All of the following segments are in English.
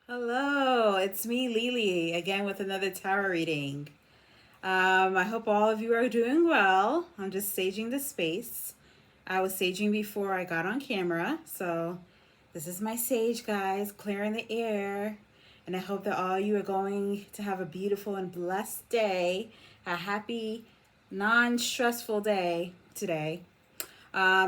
Hello, it's me, Lily, again with another tarot reading. I hope all of you are doing well. I'm just saging the space. I was saging before I got on camera, so this is my sage, guys, clearing the air. And I hope that all you are going to have a beautiful and blessed day, a happy, non stressful day today.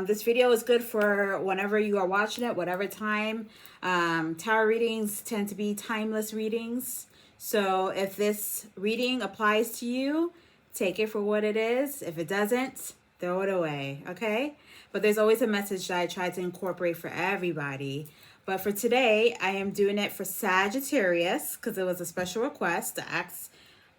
This video is good for whenever you are watching it, whatever time. Tarot readings tend to be timeless readings. So if this reading applies to you, take it for what it is. If it doesn't, throw it away, okay? But there's always a message that I try to incorporate for everybody. But for today, I am doing it for Sagittarius because it was a special request to ask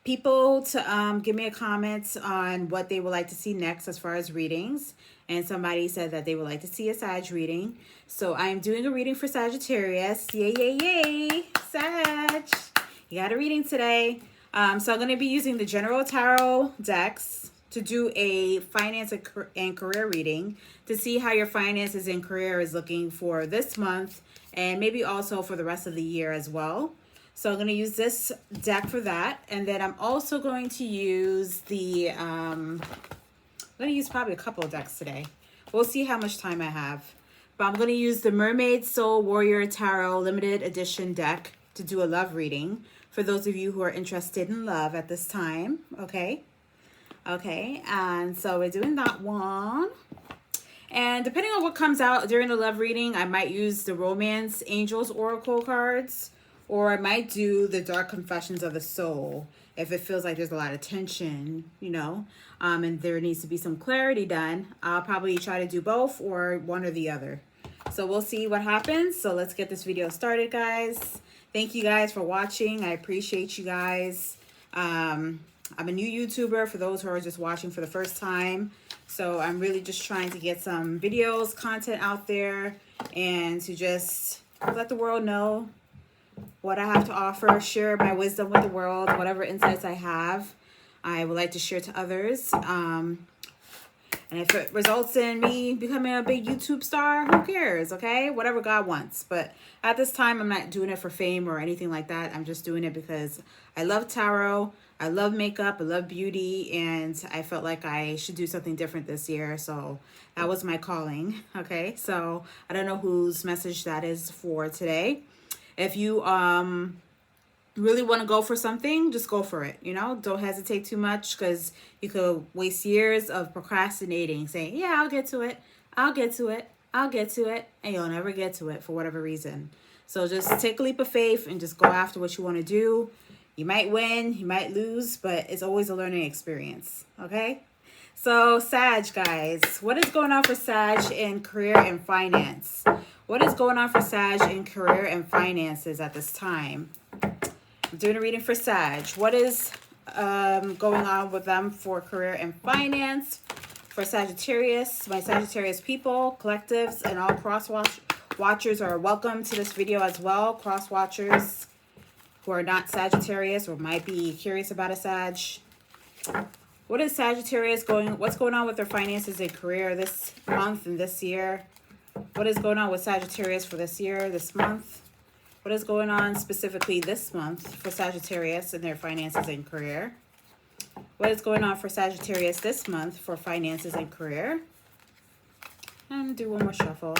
people to give me a comment on what they would like to see next as far as readings. And somebody said that they would like to see a Sag reading. So I'm doing a reading for Sagittarius. Yay, yay, yay. Sag. You got a reading today. So I'm going to be using the General Tarot decks to do a finance and career reading to see how your finances and career is looking for this month and maybe also for the rest of the year as well. So I'm going to use this deck for that. And then I'm also going to use I'm going to use probably a couple of decks today. We'll see how much time I have. But I'm going to use the Mermaid Soul Warrior Tarot Limited Edition deck to do a love reading for those of you who are interested in love at this time. Okay. And so we're doing that one. And depending on what comes out during the love reading, I might use the Romance Angels Oracle cards, or I might do the Dark Confessions of the Soul if it feels like there's a lot of tension, and there needs to be some clarity done. I'll probably try to do both or one or the other. So we'll see what happens. So let's get this video started, guys. Thank you guys for watching. I appreciate you guys. I'm a new YouTuber for those who are just watching for the first time. So I'm really just trying to get some videos, content out there, and to just let the world know what I have to offer, share my wisdom with the world, whatever insights I have, I would like to share to others. And if it results in me becoming a big YouTube star, who cares, okay? Whatever God wants. But at this time, I'm not doing it for fame or anything like that. I'm just doing it because I love tarot, I love makeup, I love beauty, and I felt like I should do something different this year. So that was my calling, okay? So I don't know whose message that is for today. If you really want to go for something, just go for it. Don't hesitate too much, because you could waste years of procrastinating, saying, yeah, I'll get to it, and you'll never get to it for whatever reason. So just take a leap of faith and just go after what you want to do. You might win, you might lose, but it's always a learning experience, okay? So Sag, guys, what is going on for Sag in career and finance? What is going on for Sag in career and finances at this time? I'm doing a reading for Sag. What is going on with them for career and finance? For Sagittarius, my Sagittarius people, collectives, and all cross-watchers are welcome to this video as well. Cross-watchers who are not Sagittarius or might be curious about a Sag. What is Sagittarius what's going on with their finances and career this month and this year? What is going on with Sagittarius for this year, this month? What is going on specifically this month for Sagittarius and their finances and career? What is going on for Sagittarius this month for finances and career? And do one more shuffle.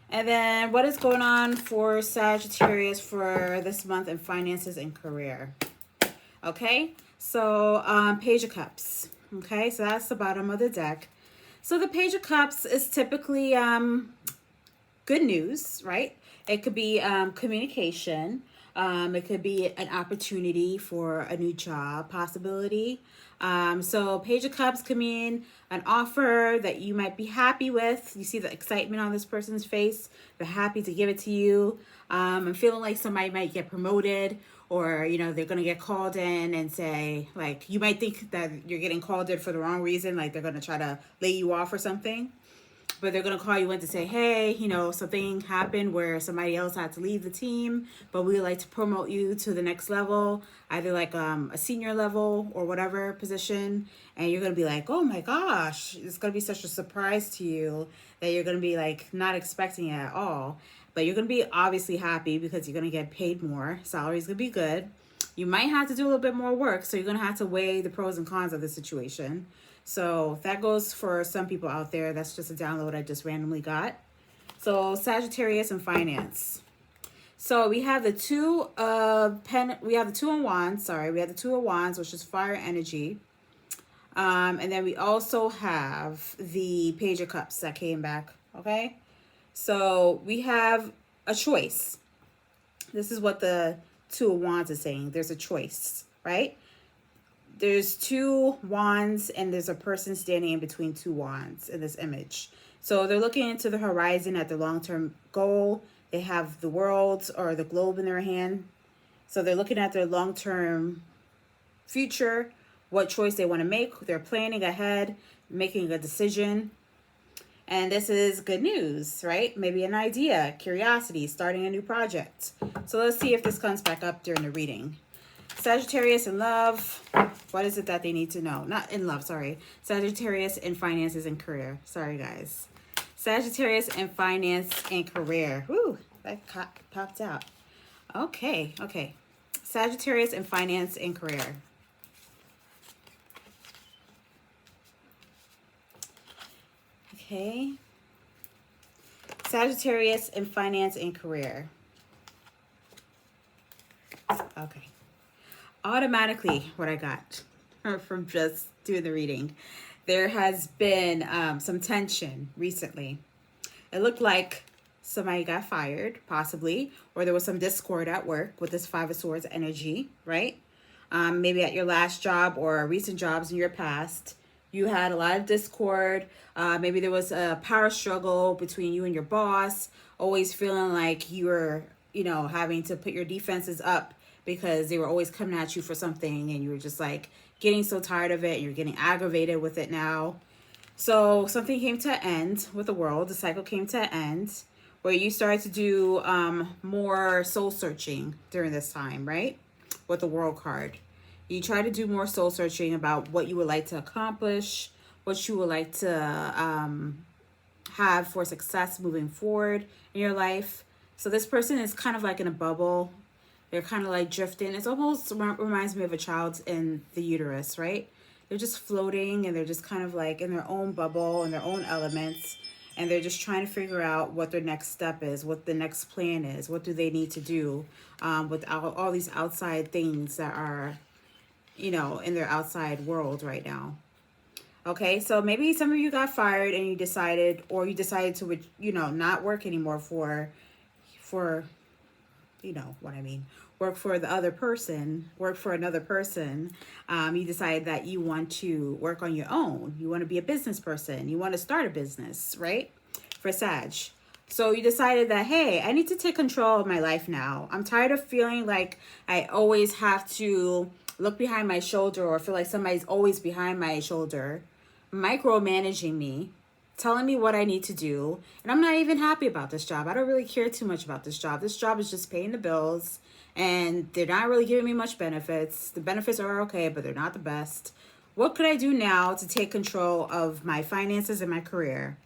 And then what is going on for Sagittarius for this month in finances and career? Okay, so Page of Cups. Okay, so that's the bottom of the deck. So the Page of Cups is typically good news, right? It could be communication. It could be an opportunity for a new job possibility. So Page of Cups could mean an offer that you might be happy with. You see the excitement on this person's face. They're happy to give it to you. I'm feeling like somebody might get promoted, or, they're going to get called in and say, like, you might think that you're getting called in for the wrong reason. Like, they're going to try to lay you off or something. But they're going to call you in to say, hey, something happened where somebody else had to leave the team, but we'd like to promote you to the next level, either like a senior level or whatever position. And you're going to be like, oh my gosh, it's going to be such a surprise to you that you're going to be like not expecting it at all. But you're going to be obviously happy because you're going to get paid more. Salary's going to be good. You might have to do a little bit more work, so you're going to have to weigh the pros and cons of the situation. So that goes for some people out there. That's just a download I just randomly got. So Sagittarius and finance. So we have the two of wands. Sorry, we have the two of wands, which is fire energy. And then we also have the page of cups that came back. Okay. So we have a choice. This is what the two of wands is saying. There's a choice, right? There's two wands and there's a person standing in between two wands in this image. So they're looking into the horizon at their long-term goal. They have the world or the globe in their hand. So they're looking at their long-term future, what choice they want to make. They're planning ahead, making a decision. And this is good news, right? Maybe an idea, curiosity, starting a new project. So let's see if this comes back up during the reading. Sagittarius in love. What is it that they need to know? Not in love, sorry. Sagittarius in finances and career. Sorry, guys. Sagittarius in finance and career. Woo, that popped out. Okay. Sagittarius in finance and career. Okay. Sagittarius in finance and career. Okay. Automatically, what I got from just doing the reading, there has been some tension recently. It looked like somebody got fired, possibly, or there was some discord at work with this Five of Swords energy, right? Maybe at your last job or recent jobs in your past. You had a lot of discord. Maybe there was a power struggle between you and your boss, always feeling like you were, having to put your defenses up because they were always coming at you for something and you were just like getting so tired of it and you're getting aggravated with it now. So something came to an end with the world. The cycle came to an end where you started to do more soul searching during this time, right? With the world card. You try to do more soul searching about what you would like to accomplish, what you would like to have for success moving forward in your life. So this person is kind of like in a bubble. They're kind of like drifting. It almost reminds me of a child in the uterus, right? They're just floating and they're just kind of like in their own bubble, in their own elements. And they're just trying to figure out what their next step is, what the next plan is, what do they need to do without all these outside things that are in their outside world right now. Okay, so maybe some of you got fired and you decided to, not work anymore for what I mean, work for the other person, work for another person. You decide that you want to work on your own. You want to be a business person. You want to start a business, right? For Sag. So you decided that, hey, I need to take control of my life now. I'm tired of feeling like I always have to look behind my shoulder or feel like somebody's always behind my shoulder, micromanaging me, telling me what I need to do. And I'm not even happy about this job. I don't really care too much about this job. This job is just paying the bills and they're not really giving me much benefits. The benefits are okay, but they're not the best. What could I do now to take control of my finances and my career?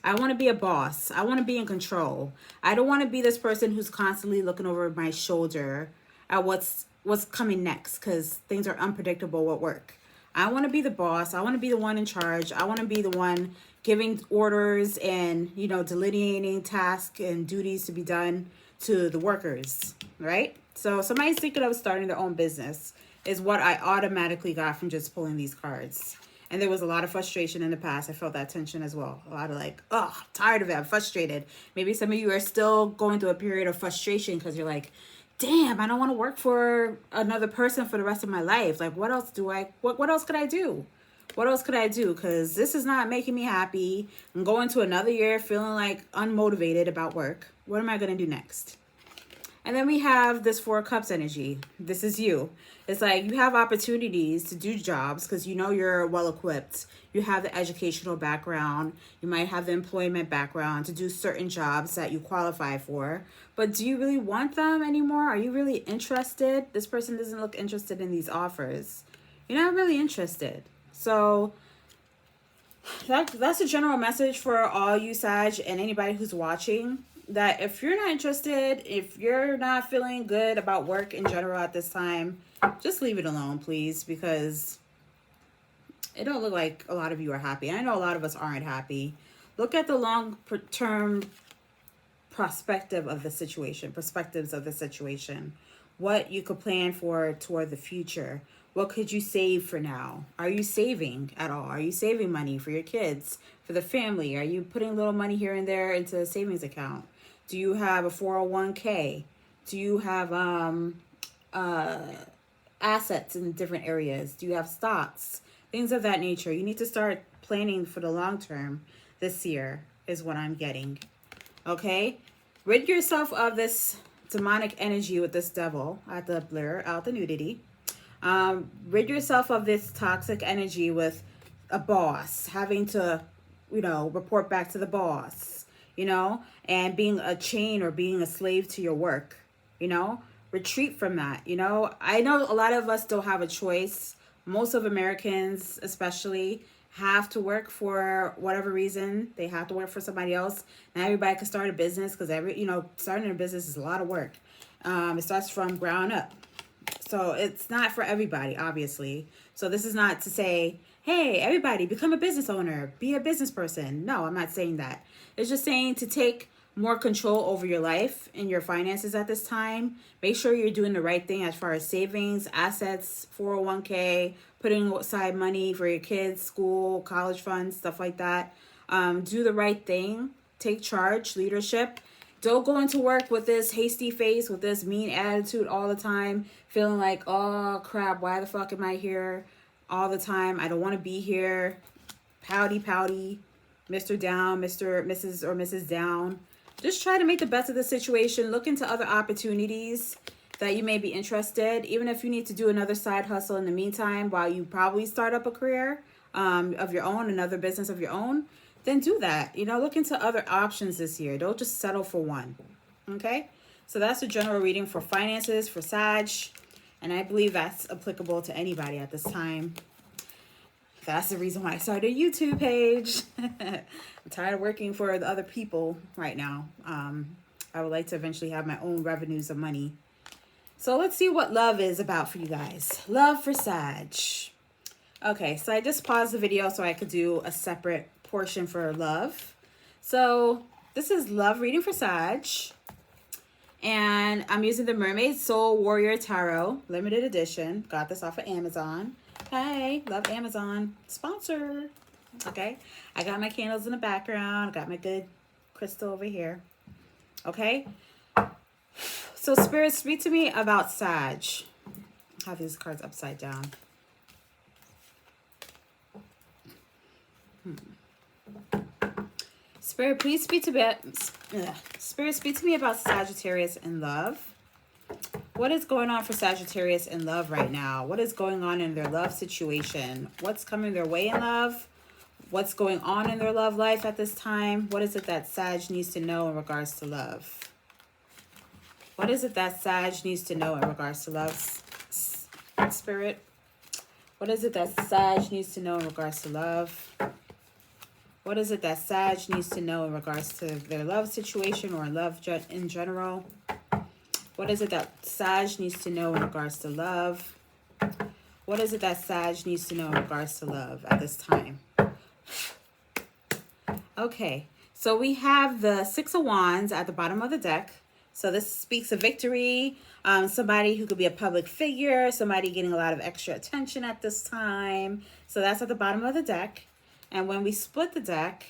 I want to be a boss. I want to be in control. I don't want to be this person who's constantly looking over my shoulder at what's coming next, because things are unpredictable at work. I want to be the boss. I want to be the one in charge. I want to be the one giving orders and, delineating tasks and duties to be done to the workers, right? So somebody's thinking of starting their own business is what I automatically got from just pulling these cards. And there was a lot of frustration in the past. I felt that tension as well. A lot of like, I'm tired of it. I'm frustrated. Maybe some of you are still going through a period of frustration because you're like, damn, I don't want to work for another person for the rest of my life. Like, what else could I do? What else could I do? Because this is not making me happy. I'm going to another year feeling like unmotivated about work. What am I going to do next? And then we have this Four of Cups energy. This is you. It's like you have opportunities to do jobs because you're well equipped. You have the educational background. You might have the employment background to do certain jobs that you qualify for. But do you really want them anymore? Are you really interested? This person doesn't look interested in these offers. You're not really interested. So that's a general message for all you Sag and anybody who's watching. that if you're not interested, if you're not feeling good about work in general at this time, just leave it alone, please, because it don't look like a lot of you are happy. I know a lot of us aren't happy. Look at the long-term perspectives of the situation. What you could plan for toward the future. What could you save for now? Are you saving at all? Are you saving money for your kids, for the family? Are you putting a little money here and there into a savings account? Do you have a 401k? Do you have assets in different areas? Do you have stocks? Things of that nature. You need to start planning for the long term this year is what I'm getting. Okay? Rid yourself of this demonic energy with this devil at the blur, out the nudity. Rid yourself of this toxic energy with a boss, having to, report back to the boss, and being a chain or being a slave to your work, retreat from that. I know a lot of us don't have a choice. Most of Americans, especially, have to work for whatever reason. They have to work for somebody else. Not everybody can start a business because starting a business is a lot of work. It starts from ground up. So it's not for everybody, obviously. So this is not to say, hey, everybody, become a business owner, be a business person. No, I'm not saying that. It's just saying to take more control over your life and your finances at this time. Make sure you're doing the right thing as far as savings, assets, 401k, putting aside money for your kids, school, college funds, stuff like that. Do the right thing. Take charge, leadership. Don't go into work with this hasty face, with this mean attitude all the time, feeling like, oh crap, why the fuck am I here all the time? I don't want to be here. Pouty, Mr. Down, Mrs. or Mrs. Down. Just try to make the best of the situation. Look into other opportunities that you may be interested. Even if you need to do another side hustle in the meantime while you probably start up a career of your own, another business of your own, then do that. Look into other options this year. Don't just settle for one. Okay? So that's a general reading for finances, for Sag. And I believe that's applicable to anybody at this time. That's the reason why I started a YouTube page. I'm tired of working for the other people right now. I would like to eventually have my own revenues of money. So let's see what love is about for you guys. Love for Sag. Okay, so I just paused the video so I could do a separate portion for love. So this is love reading for Sag. And I'm using the Mermaid Soul Warrior Tarot, limited edition. Got this off of Amazon. Hey, love Amazon. Sponsor. Okay. I got my candles in the background. Got my good crystal over here. Okay. So Spirit, speak to me about Sag. I have these cards upside down. Spirit, please speak to me. Spirit, speak to me about Sagittarius in love. What is going on for Sagittarius in love right now? What is going on in their love situation? What's coming their way in love? What's going on in their love life at this time? What is it that Sag needs to know in regards to love? What is it that Sag needs to know in regards to love, Spirit? What is it that Sag needs to know in regards to love? What is it that Sag needs to know in regards to their love situation or love in general? What is it that Sag needs to know in regards to love? What is it that Sag needs to know in regards to love at this time? Okay, so we have the Six of Wands at the bottom of the deck. So this speaks of victory. Somebody who could be a public figure, somebody getting a lot of extra attention at this time. So that's at the bottom of the deck. And when we split the deck,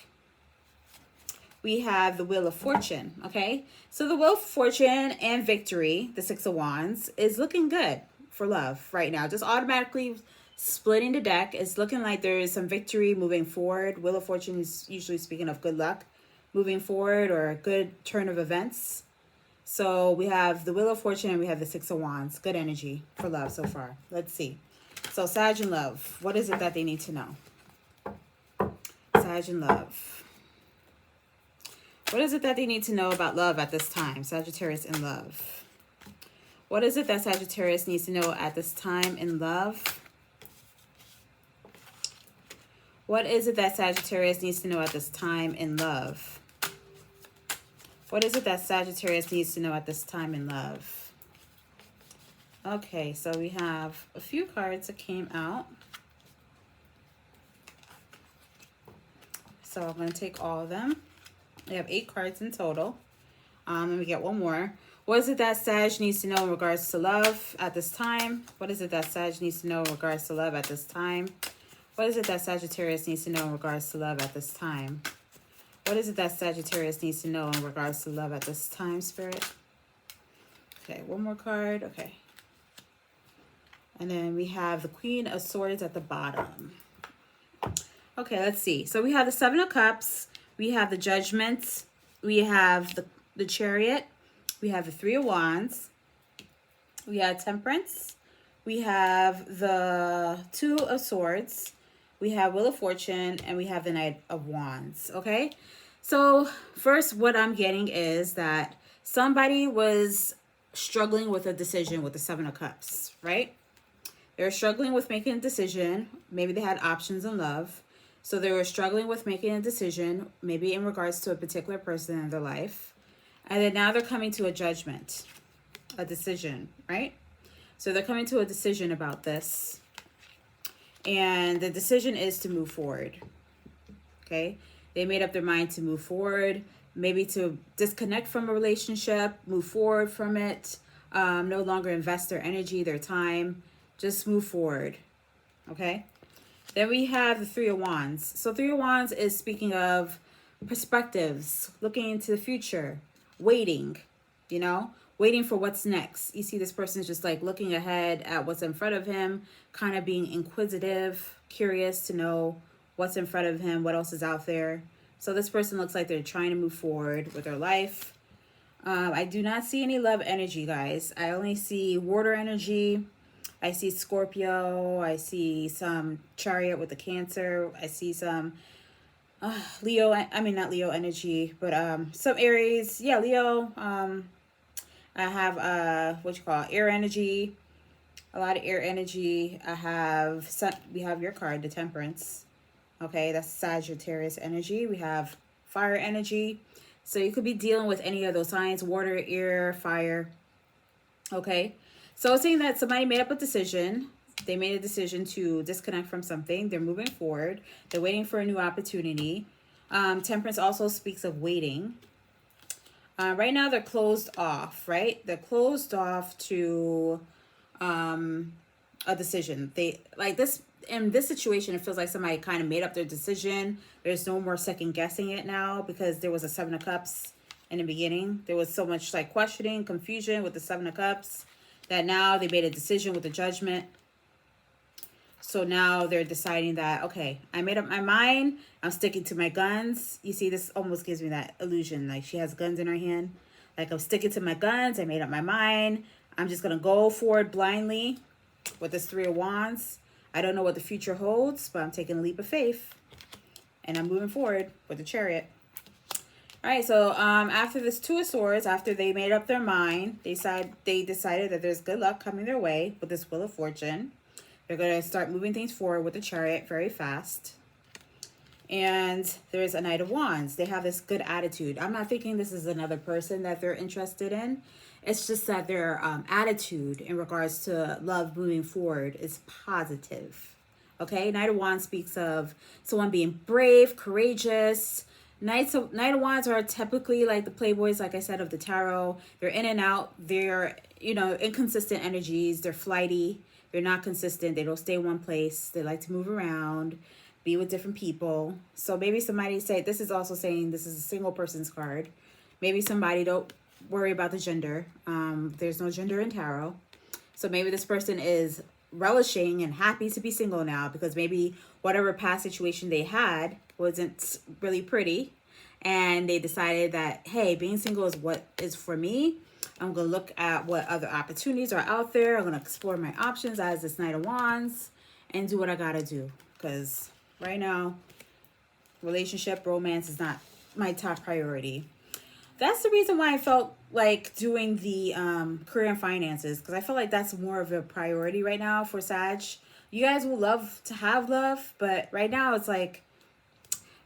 we have the Wheel of Fortune, okay? So the Wheel of Fortune and victory, the Six of Wands, is looking good for love right now. Just automatically splitting the deck is looking like there is some victory moving forward. Wheel of Fortune is usually speaking of good luck moving forward or a good turn of events. So we have the Wheel of Fortune and we have the Six of Wands. Good energy for love so far. Let's see. So Sag in love, what is it that they need to know? Sag in love. What is it that they need to know about love at this time? Sagittarius in love. What is it that Sagittarius needs to know at this time in love? What is it that Sagittarius needs to know at this time in love? What is it that Sagittarius needs to know at this time in love? Okay, so we have a few cards that came out. So I'm going to take all of them. We have 8 cards in total. Let me get one more. What is it that Sag needs to know in regards to love at this time? What is it that Sag needs to know in regards to love at this time? What is it that Sagittarius needs to know in regards to love at this time? What is it that Sagittarius needs to know in regards to love at this time, Spirit? Okay, one more card. Okay. And then we have the Queen of Swords at the bottom. Okay, let's see. So we have the 7 of Cups. We have the Judgment. We have the Chariot. We have the 3 of Wands. We have Temperance. We have the 2 of Swords. We have Wheel of Fortune. And we have the Knight of Wands. Okay? So first, what I'm getting is that somebody was struggling with a decision with the 7 of Cups, right? They're struggling with making a decision. Maybe they had options in love. So they were struggling with making a decision, maybe in regards to a particular person in their life. And then now they're coming to a judgment, a decision, right? So they're coming to a decision about this. And the decision is to move forward. Okay? They made up their mind to move forward, maybe to disconnect from a relationship, move forward from it, no longer invest their energy, their time, just move forward. Okay? Then we have the 3 of Wands. So 3 of Wands is speaking of perspectives, looking into the future, waiting, you know, waiting for what's next. You see this person's just like looking ahead at what's in front of him, kind of being inquisitive, curious to know what's in front of him, what else is out there. So this person looks like they're trying to move forward with their life. I do not see any love energy, guys. I only see water energy. I see Scorpio. I see some Chariot with the Cancer. I see some Leo. I mean, not Leo energy, but some Aries. Yeah, Leo. I have what you call air energy. A lot of air energy. I have we have your card, the Temperance. Okay, that's Sagittarius energy. We have fire energy. So you could be dealing with any of those signs: water, air, fire. Okay. So it's saying that somebody made up a decision. They made a decision to disconnect from something. They're moving forward. They're waiting for a new opportunity. Temperance also speaks of waiting. Right now they're closed off, right? They're closed off to a decision. They like this in this situation. It feels like somebody kind of made up their decision. There's no more second guessing it now because there was a 7 of Cups in the beginning. There was so much like questioning, confusion with the 7 of Cups. That now they made a decision with the Judgment. So now they're deciding that, okay, I made up my mind. I'm sticking to my guns. You see, this almost gives me that illusion. Like she has guns in her hand. Like I'm sticking to my guns. I made up my mind. I'm just going to go forward blindly with this 3 of Wands. I don't know what the future holds, but I'm taking a leap of faith. And I'm moving forward with the Chariot. All right, so after this 2 of Swords, after they made up their mind, they decided that there's good luck coming their way with this Wheel of Fortune. They're going to start moving things forward with the Chariot very fast. And there's a Knight of Wands. They have this good attitude. I'm not thinking this is another person that they're interested in. It's just that their attitude in regards to love moving forward is positive. Okay, Knight of Wands speaks of someone being brave, courageous. Knight of Wands are typically like the playboys, like I said, of the tarot. They're in and out. They're, you know, inconsistent energies. They're flighty. They're not consistent. They don't stay in one place. They like to move around, be with different people. So maybe somebody say, this is also saying this is a single person's card. Maybe somebody don't worry about the gender. There's no gender in tarot. So maybe this person is relishing and happy to be single now because maybe whatever past situation they had wasn't really pretty, and they decided that, hey, being single is what is for me. I'm going to look at what other opportunities are out there. I'm going to explore my options as this Knight of Wands and do what I got to do, because right now relationship, romance is not my top priority. That's the reason why I felt like doing the career and finances, because I feel like that's more of a priority right now for Sag. You guys will love to have love, but right now it's like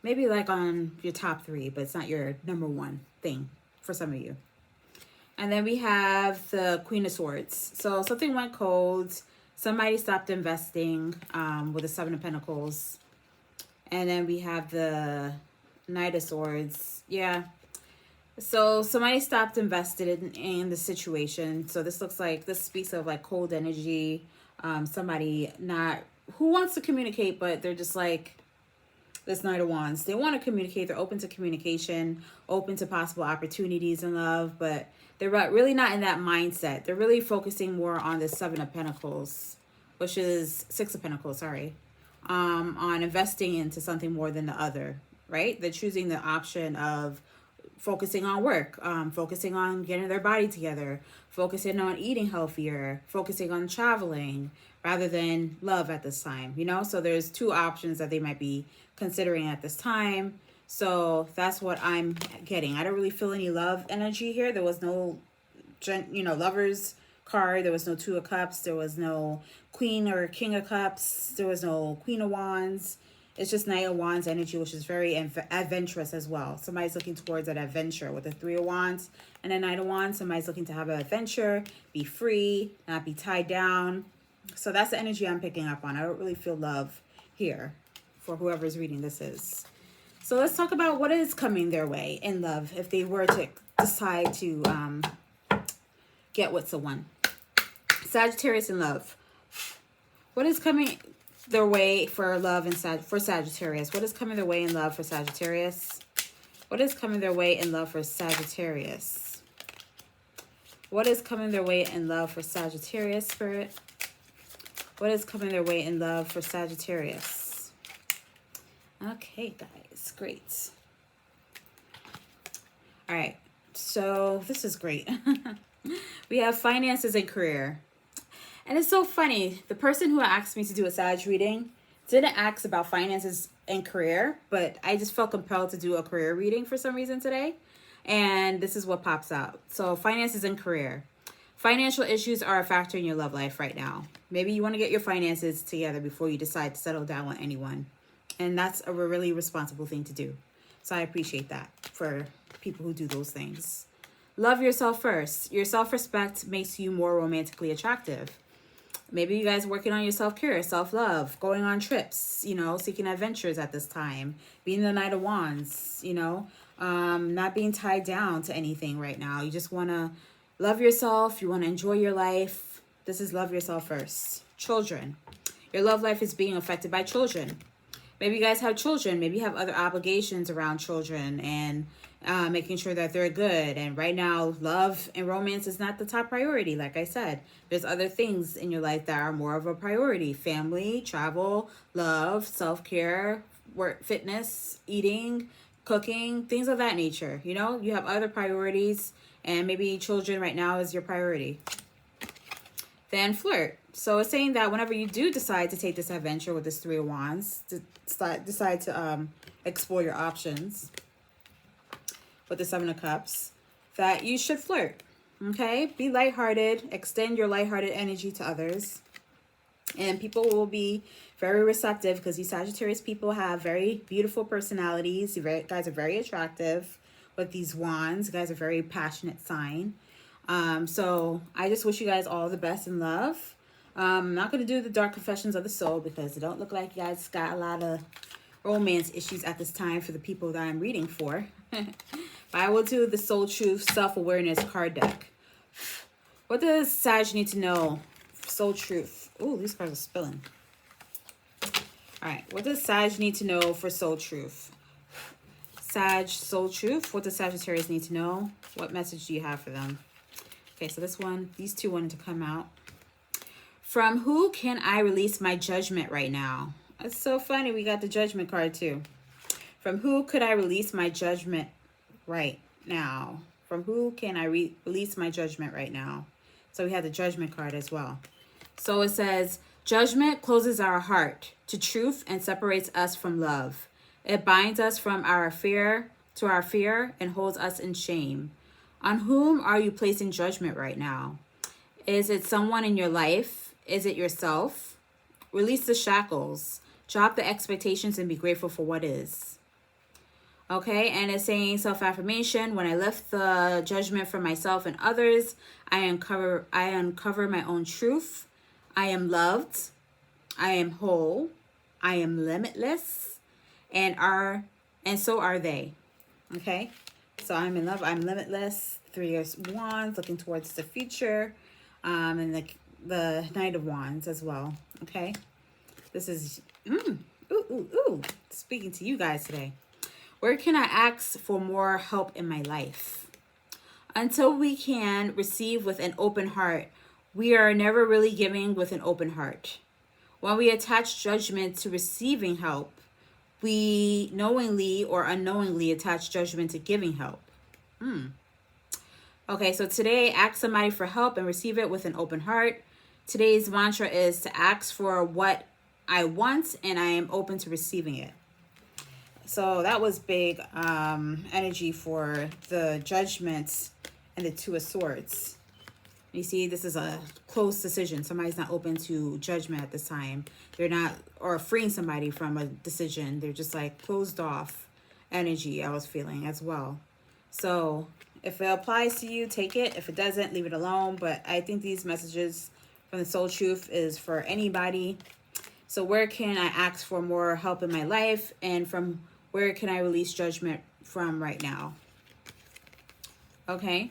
maybe like on your top 3, but it's not your number 1 thing. for some of you. And then we have the Queen of Swords. So something went cold. Somebody stopped investing with the Seven of Pentacles. And then we have the Knight of Swords. Yeah. So somebody stopped invested in the situation. So this looks like, this speaks of like cold energy. Somebody not, who wants to communicate, but they're just like, this Knight of Wands. They want to communicate. They're open to communication, open to possible opportunities in love, but they're really not in that mindset. They're really focusing more on the Seven of Pentacles, which is Six of Pentacles, sorry. On investing into something more than the other, right? They're choosing the option of focusing on work, focusing on getting their body together, focusing on eating healthier, focusing on traveling, rather than love at this time, you know? So there's two options that they might be considering at this time. So that's what I'm getting. I don't really feel any love energy here. There was no, Lovers card. There was no Two of Cups. There was no Queen or King of Cups. There was no Queen of Wands. It's just Knight of Wands energy, which is very adventurous as well. Somebody's looking towards an adventure with the Three of Wands and a Knight of Wands. Somebody's looking to have an adventure, be free, not be tied down. So that's the energy I'm picking up on. I don't really feel love here for whoever's reading this is. So let's talk about what is coming their way in love if they were to decide to get with someone. Sagittarius in love. What is coming their way for love and for Sagittarius? What is coming their way in love for Sagittarius? What is coming their way in love for Sagittarius? What is coming their way in love for Sagittarius, Spirit? What is coming their way in love for Sagittarius? Okay, guys, great. All right, so this is great. We have finances and career. And it's so funny. The person who asked me to do a Sag reading didn't ask about finances and career, but I just felt compelled to do a career reading for some reason today. And this is what pops out. So finances and career. Financial issues are a factor in your love life right now. Maybe you want to get your finances together before you decide to settle down with anyone. And that's a really responsible thing to do. So I appreciate that for people who do those things. Love yourself first. Your self-respect makes you more romantically attractive. Maybe you guys are working on your self-care, self-love, going on trips, seeking adventures at this time, being the Knight of Wands, not being tied down to anything right now. You just want to love yourself. You want to enjoy your life. This is love yourself first. Children. Your love life is being affected by children. Maybe you guys have children. Maybe you have other obligations around children and making sure that they're good. And right now, love and romance is not the top priority. Like I said, there's other things in your life that are more of a priority. Family, travel, love, self-care, work, fitness, eating, cooking, things of that nature. You have other priorities, and maybe children right now is your priority. Then flirt. So it's saying that whenever you do decide to take this adventure with this Three of Wands, decide to explore your options with the Seven of Cups, that you should flirt, okay? Be lighthearted, extend your lighthearted energy to others, and people will be very receptive because these Sagittarius people have very beautiful personalities. You guys are very attractive with these wands. You guys are a very passionate sign. So I just wish you guys all the best in love. I'm not going to do the Dark Confessions of the Soul because it don't look like you guys got a lot of romance issues at this time for the people that I'm reading for. But I will do the Soul Truth Self-Awareness card deck. What does Sag need to know? Soul Truth. Ooh, these cards are spilling. All right. What does Sag need to know for Soul Truth? Sag, Soul Truth. What does Sagittarius need to know? What message do you have for them? Okay, so these two wanted to come out. From who can I release my judgment right now? That's so funny. We got the Judgment card too. From who could I release my judgment right now? From who can I release my judgment right now? So we have the Judgment card as well. So it says, judgment closes our heart to truth and separates us from love. It binds us from our fear to our fear and holds us in shame. On whom are you placing judgment right now? Is it someone in your life? Is it yourself? Release the shackles. Drop the expectations and be grateful for what is. Okay, and it's saying self-affirmation: when I lift the judgment from myself and others, I uncover my own truth. I am loved. I am whole. I am limitless. And so are they. Okay? So I'm in love, I'm limitless. Three of Wands, looking towards the future. And the Knight of Wands as well. Okay? This is speaking to you guys today. Where can I ask for more help in my life? Until we can receive with an open heart, we are never really giving with an open heart. When we attach judgment to receiving help, we knowingly or unknowingly attach judgment to giving help. Okay, so today, ask somebody for help and receive it with an open heart. Today's mantra is to ask for what I want, and I am open to receiving it. So that was big energy for the Judgment and the Two of Swords. You see, this is a close decision. Somebody's not open to judgment at this time. They're not, or freeing somebody from a decision. They're just like closed off energy I was feeling as well. So if it applies to you, take it. If it doesn't, leave it alone. But I think these messages from the Soul Truth is for anybody. So where can I ask for more help in my life? And from where can I release judgment from right now? Okay.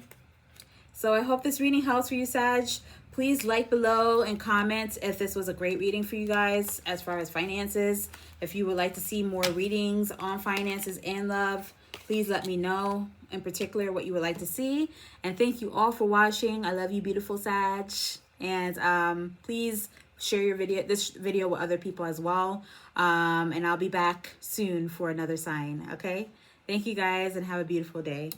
So I hope this reading helps for you, Sag. Please like below and comment if this was a great reading for you guys as far as finances. If you would like to see more readings on finances and love, please let me know in particular what you would like to see. And thank you all for watching. I love you, beautiful Sag. And please share this video with other people as well. And I'll be back soon for another sign. Okay? Thank you guys and have a beautiful day.